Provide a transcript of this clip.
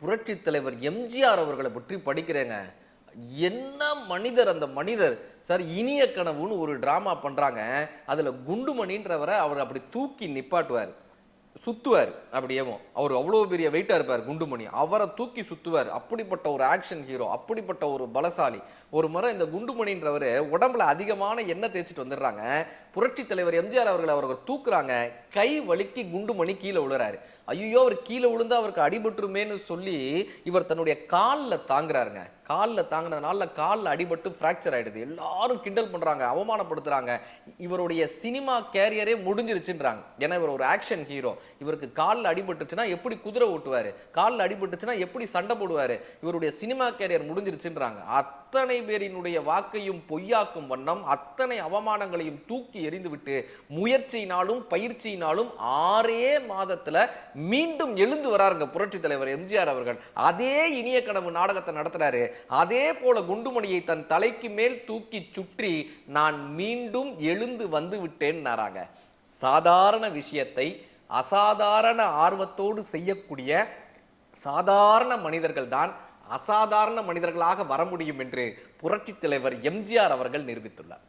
புரட்சி தலைவர் எம்ஜிஆர் அவர்களை பற்றி படிக்கிறேங்க. என்ன மனிதர் அந்த மனிதர்! சார், இனிய கனவுன்னு ஒரு டிராமா பண்றாங்க. அதுல குண்டுமணின்றவரை அவர் அப்படி தூக்கி நிப்பாட்டுவார், சுத்துவார். அப்படியேவும் அவர் அவ்வளவு பெரிய வெயிட்டா இருப்பார் குண்டுமணி. அவரை தூக்கி சுத்துவார். அப்படிப்பட்ட ஒரு ஆக்ஷன் ஹீரோ, அப்படிப்பட்ட ஒரு பலசாலி. ஒரு முறை இந்த குண்டுமணின்றவர் உடம்புல அதிகமான எண்ணெய் தேய்ச்சிட்டு வந்துடுறாங்க. புரட்சி தலைவர் எம்ஜிஆர் அவர்கள் தூக்குறாங்க. கை வலிக்கு குண்டுமணி கீழே விழுறாரு. ஐயோ, அவர் கீழே விழுந்தா அவருக்கு அடிபட்டுருமேன்னு சொல்லி இவர் தன்னுடைய காலில் தாங்குறாருங்க. காலில் தாங்கினதுனால காலில் அடிபட்டு ஃப்ராக்சர் ஆயிடுது. எல்லாரும் கிண்டல் பண்றாங்க, அவமானப்படுத்துறாங்க. இவருடைய சினிமா கேரியரே முடிஞ்சிருச்சுன்றாங்க. ஏன்னா இவர் ஒரு ஆக்ஷன் ஹீரோ. இவருக்கு காலில் அடிபட்டுச்சுன்னா எப்படி குதிரை ஓட்டுவாரு, காலில் அடிபட்டுச்சுன்னா எப்படி சண்டை போடுவாரு, இவருடைய சினிமா கேரியர் முடிஞ்சிருச்சுன்றாங்க. அத்தனை பேரினுடைய வாக்கையும் பொய்யாக்கும் வண்ணம் அத்தனை அவமானங்களையும் தூக்கி எறிந்துவிட்டு முயற்சியினாலும் பயிற்சியினாலும் 6 மாதத்துல மீண்டும் எழுந்து வராருங்க புரட்சி தலைவர் எம்ஜிஆர் அவர்கள். அதே இனிய கனவு நாடகத்தை நடத்துறாரு. அதே போல குண்டுமணியை தன் தலைக்கு மேல் தூக்கி சுற்றி நான் மீண்டும் எழுந்து வந்து விட்டேன்னாராங்க. சாதாரண விஷயத்தை அசாதாரண ஆர்வத்தோடு செய்யக்கூடிய சாதாரண மனிதர்கள் தான் அசாதாரண மனிதர்களாக வர முடியும் என்று புரட்சி தலைவர் எம்ஜிஆர் அவர்கள் நிரூபித்துள்ளார்.